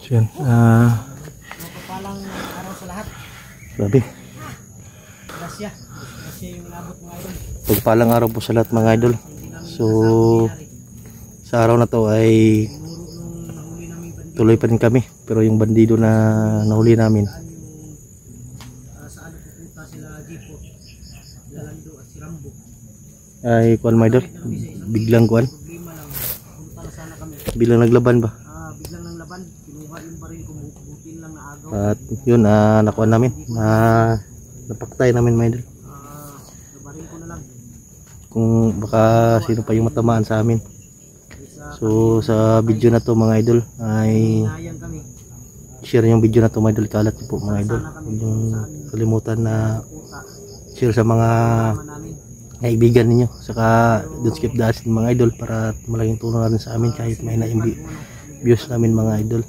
So yan, Palang araw sa lahat. grabe. Grasya. Grasya yung nabot mga idol. Pagpalang araw po sa lahat mga idol. So sa araw na to ay tuloy pa rin kami, pero yung bandido na nahuli namin Saan pupunta sila Jipo, Lalando at si Rambo. ay kuan mga idol, biglang kuan, Problema lang. Punta na sana kami. biglang naglaban ba, Biglang ng laban. Kinuha yung baril ko. Butin lang na agaw. at yun nakuha namin, napaktay namin mga idol. Nabaril ko na lang. Kung baka sino pa yung matamaan sa amin. So sa video na to mga idol ay Hinayang kami. share yung video na to mga idol, kalat niyo po mga idol, huwag yung kalimutan na share sa mga Namin. kaibigan ninyo, saka don't skip the ads mga idol, para malaking tulong natin sa amin kahit may na views namin mga idol.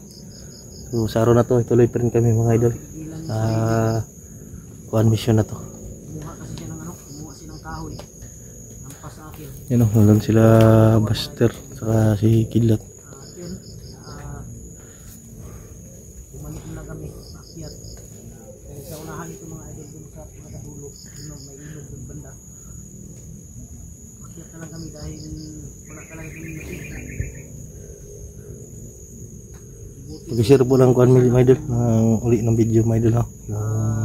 So sa araw na to ituloy pa rin kami mga idol sa kuan mission na to. Kumuha kasi siya ng kumuha siya ng kahoy. Nampas sa akin. Yan o, nandun sila Buster saka si Kidlat. Yun. Bumalik na kami. Akyat. Kaya sa unahan ito mga idol dun sa pinakadulo. May ilog dun banda. Akyat na lang kami dahil wala talaga kami nakita. Pag-share po lang kuan mga idol ng uli ng video mga idol ha.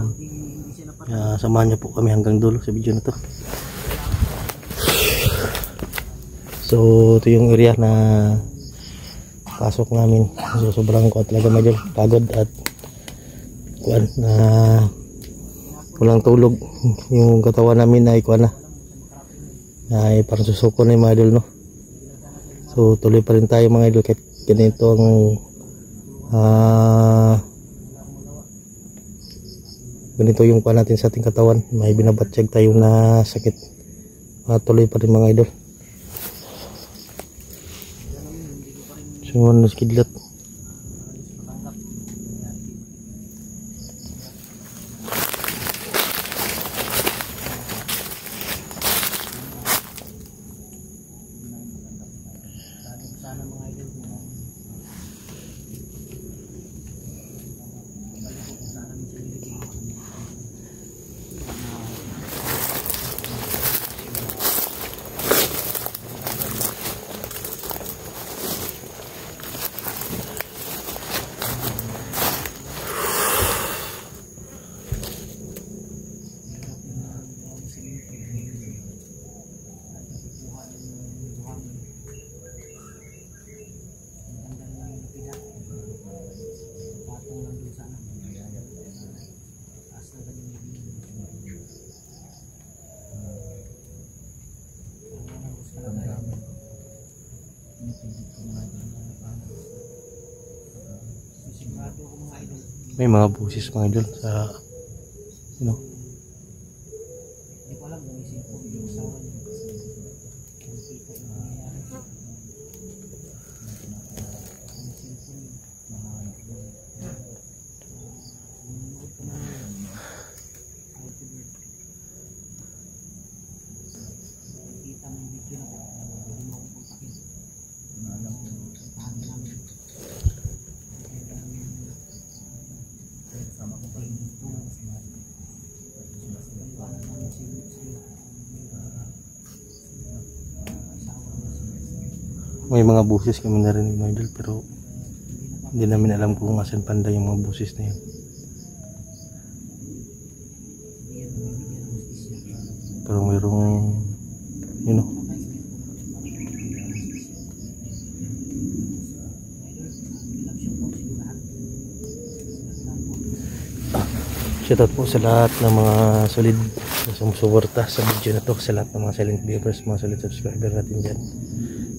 Hindi siya napatay. Samahan niyo po kami hanggang dulo sa video na to. So ito yung area na pasok namin. So sobrang kuat talaga mga idol, pagod at kuan na walang tulog. Yung katawan namin ay kuan na ay parang susuko na yung mga idol no. So tuloy pa rin tayo mga idol kahit ganito ang ganito yung kuan natin sa ating katawan, may binabatsyag tayo na sakit. Tuloy pa rin mga idol. So ano si Kidlat. Sana mga idol mo. May mga busis mga idol sa you know. Hindi ko alam kung isip ko yung usawa niya. May mga busis kami narinig mga idol, pero hindi namin alam kung asan panda yung mga busis na yun. Pero mayroong you know, shoutout po sa lahat ng mga solid na sumusuporta sa video na to, sa lahat ng mga silent viewers, mga solid subscriber natin dyan,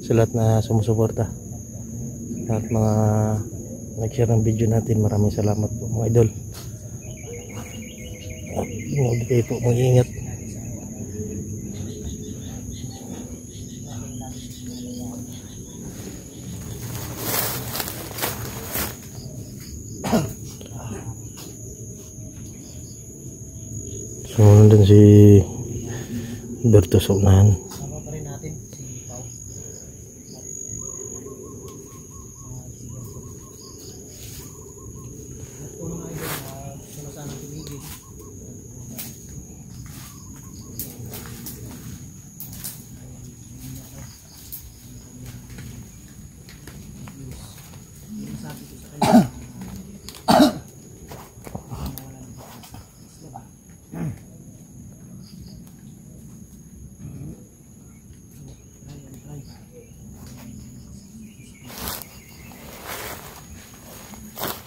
sa lahat na sumusuporta, lahat mga nag-share ng video natin, maraming salamat po mga idol. At huwag kayo po mag-iingat. So nandun si Berto sa unahan. Sama pa rin natin si Pao.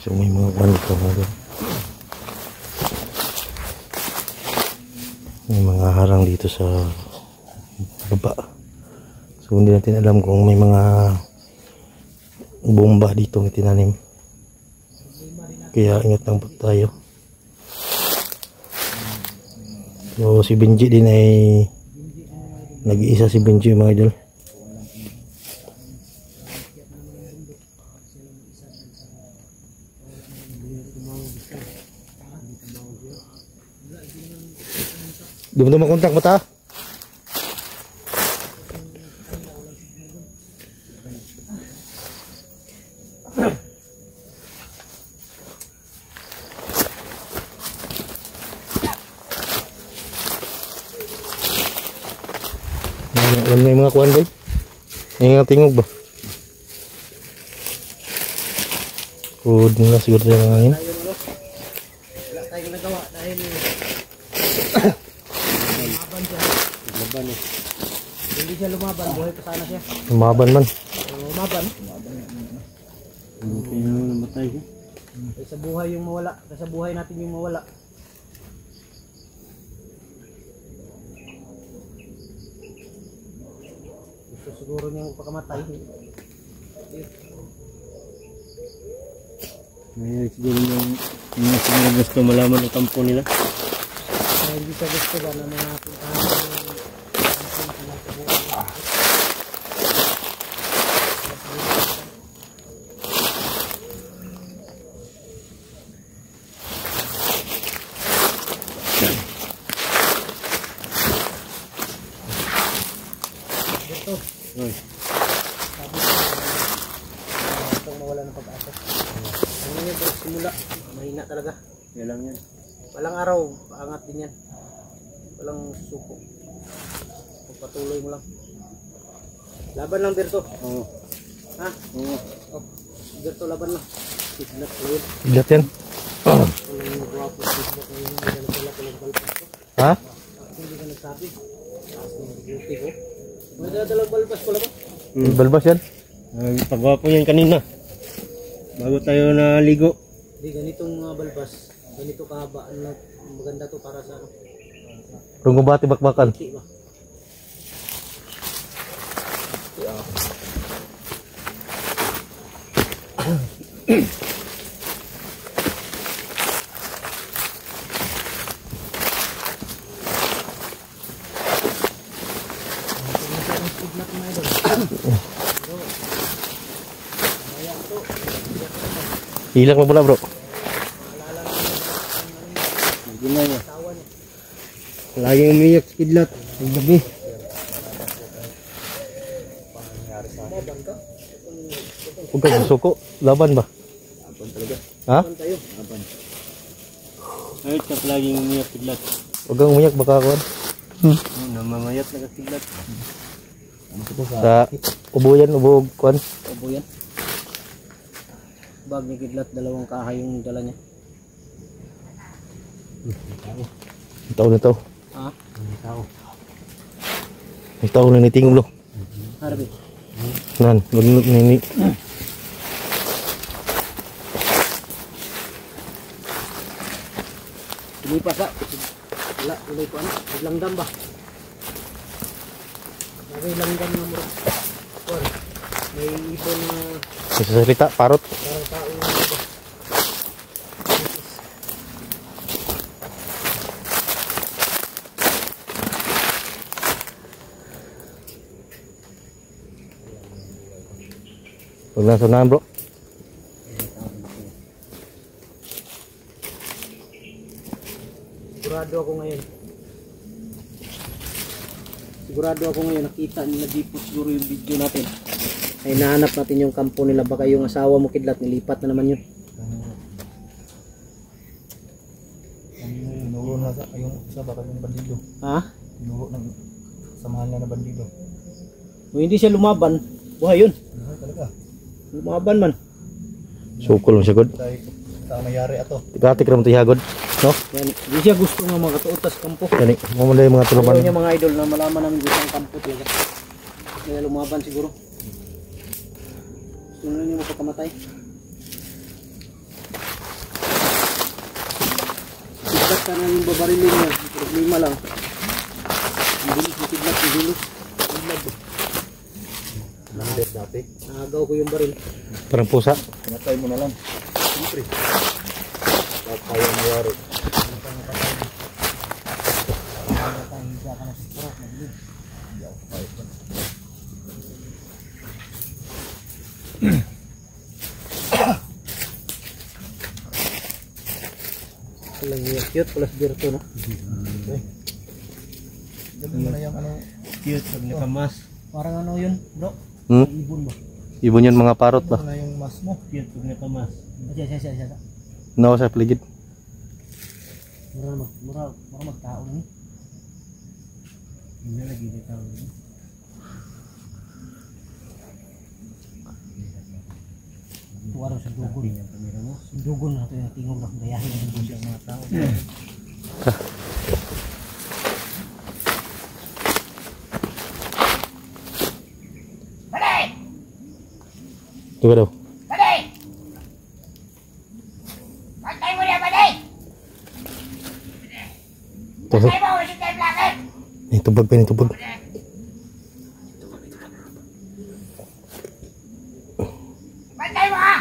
So may mga kwan dito mga idol. May mga harang dito sa baba. So hindi natin alam kung may mga bomba dito na tinanim. Kaya ingat lang po tayo. So si Benji din ay nag-iisa si Benji mga idol. Di mo ito makontak mo ta? Alam na yung mga kuwan boy? Yung mga tingog ba? Good na siguro tayo ng hangin. Wala tayong nagawa dahil lumaban siya. Lumaban eh. Hindi siya lumaban, buhay pa sana siya. Lumaban man. Lumaban. Hindi na namatay ko. Sa buhay yung mawala, sa buhay natin yung mawala. Gusto siguro niyang pagkamatay. Ngayon siguro yung siguro gusto malaman ang kampo nila. Hindi siya gusto ba na mga puntahan yung Oy. sabi ko itong mawala ng pag-asa. Ano yun, simula, mahina talaga. Yan lang yan. Walang araw, paangat din yan. Walang suko. Pagpatuloy mo lang. Laban lang, Berto. Oo. Ha? Oo. Oh, Berto, laban lang. Signat ko yun. Ilat yan. Walang nagwapo. Signat ko yun. Hindi ka nagwala ko ng balpas ko. Ha? Hindi ka nagsabi. Taas ng beauty ko. May dadalang balpas ko lang ba? Balbas yan. Pagwapo yan kanina. Bago tayo naligo. Hindi, ganitong balbas. Ganito kahaba. Maganda to para sa ano. Runggo bati bakbakan. Hindi ba? Hilang mo pula bro. Hindi na niya. Laging umiyak si Kidlat. Ang gabi. Huwag ka susuko. Laban ba? Laban talaga. Ha? Tayo. Laban. Kahit ka laging umiyak Kidlat. Huwag kang umiyak baka ako. Namamayat na ka Kidlat. Sa ubo yan, ubo kuan. Obo yan. Bag ni Kidlat, dalawang kahay yung dala niya. Itaw na itaw. Ha? Itaw na nitingog lo. Harbi. Nan, lunod na ni. Lumipas ha. Wala, ulay ko ano. Langgam ba? Lagay langgam na mo. May ibon na Sasalita, parot. parang tao na ba? Huwag na sunahan bro. Sigurado ako ngayon. Nakita nila dito siguro yung video natin. Ay nahanap natin yung kampo nila. Baka yung asawa mo Kidlat, nilipat na naman yun. Nuro na sa yung isa baka yung bandido. Ha? Nuro ng samahan na bandido. Kung hindi siya lumaban, buhay yun. Ano talaga? Lumaban man. Sukol mo siya god. Dahil sa mayari ato. Tikatik ra mo tihagod. No? Yan. Hindi siya gusto nga makatuot sa kampo. Yan eh. Mamunday mga Ayaw tuluman. niya mga idol na malaman namin gusto ang kampo talaga. Kaya lumaban siguro. Gusto na niya mapagkamatay. Dagat ka na yung babarilin niya. Problema lang. Ang bilis, masiglat, ang bilis. Number dati. Nahagaw ko yung baril. Parang pusa. Pinatay mo na lang. Siyempre. Bakit kaya mayari? Walang cute, plus birto no? Okay. Ganda mo na yung ano. Cute, pag nakamas. Parang ano yun, bro? Ibon ba? Ibon yan, mga parot ba? Ganda mo na yung mas mo. Cute, pag nakamas. Siya. No, sa paligid. Mura magtao ni. Hindi lagi dito. Tuwa raw sa dugon. Sa dugon na ito yung tingog na gayahin ng dugon siya mga tao. Tuwa daw. Tubag. Nih tubag pa, nih tubag. Bantay mo ha!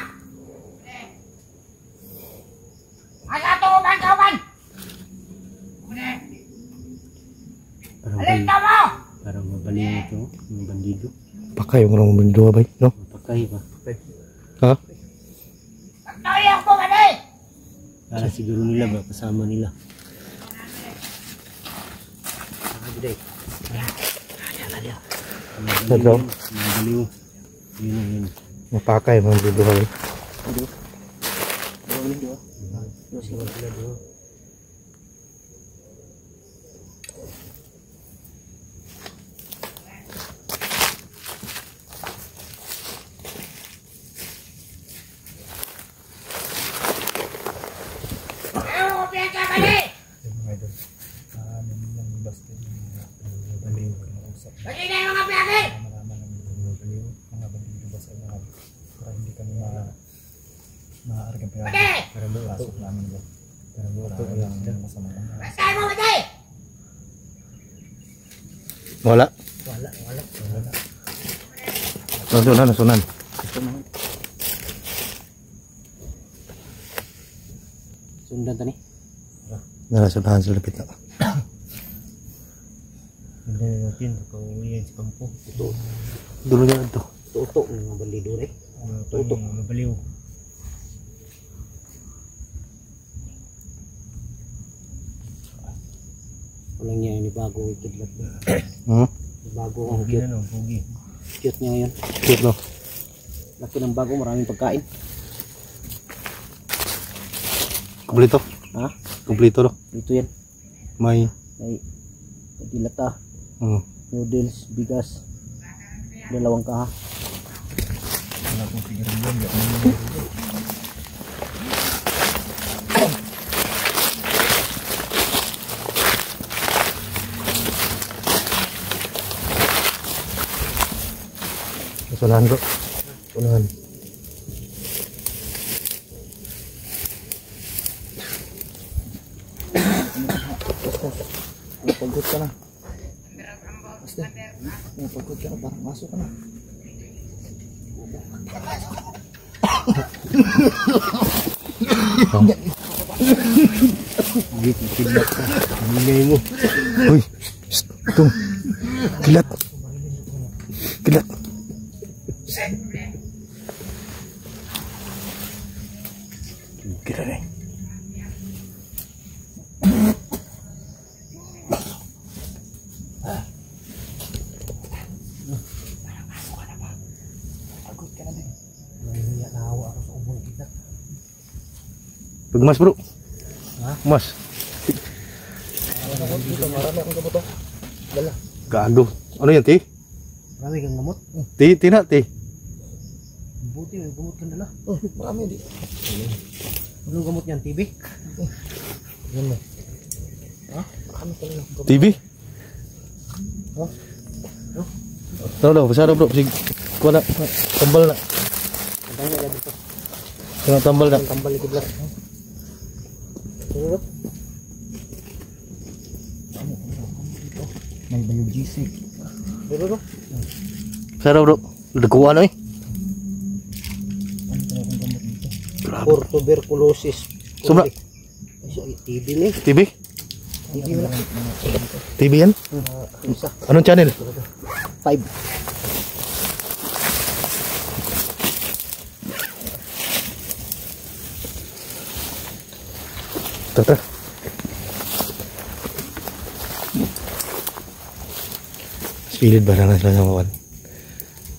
Asa tuuban ka man! Alin ka mo! Parang mabaliw ito, yung bandido. Pakay yung orang berdua bay, no? Mapakay ba? Ha? Nagtoyong ko man eh! Para siguro nila ba, kasama nila. Daw. Mabaliw. Yun. Mapakay mga berdua bay. Ayaw ko pinagka man eh! Yung mga idol. Yung basta yung baliw. Pati na yung mga plake! Malaman ng baliw. Mga bandido ba sa mga para hindi kami maaargang pera. Pati! Pero pasok namin ba? Pero wala lang masama lang. Bantay mo pati! Wala. Wala. Nasunan. Sundan tani. Nasunahan sa lapit na. Hindi natin, pauwi sa kampo. Dulo niya ito. Tutok ng mga bandido eh. Tutok. Mabaliw. Walang niya ni bago ikidlat. Bago ang Pugi cute. na no, pugi. Cute niya ngayon. Cute no? Laki ng bago, maraming pagkain. Kumpleto. Ha? Kumpleto no? Ito yan. May May dilata, noodles, bigas, 2 kaha. Wala kong pigirin yun. nasunahan ko. Sunahan. Napagod ka na. Basta. Napagod ka na. Parang masok ka na. Kidlat ka. Pamilay mo. Uy! Shhh! Ito! Kilat! Kilat! Kilat eh. Pagod ka na din. Nahihiya na ako sa ubong kita. Pagmas bro. Mas. Dito, marami akong gamot. Dala. Gago. Ano yan, ti? Marami kang gamot. Ti na, ti. Buti may gamot kang dala. Marami di. Anong gamot niyan? TB? Yan mo. Ha? Marami pala yung gamot. TV? Tahu pasara bro. Sige. Kuha na. Tambal na. Ang dami na dito. Tengah tambal na. Tambal ikidlat. Ano? May biogesic. Dito. Sarap bro. Daguan eh. Ano kaya kung gamot dito? For tuberculosis. Sumra. TB na eh. TV? TB wala. TV yan? Isa. Anong channel? 5. Tara. Spilit ba na sila ng mawan?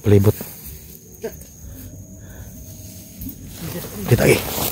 Palibot. Kita lagi.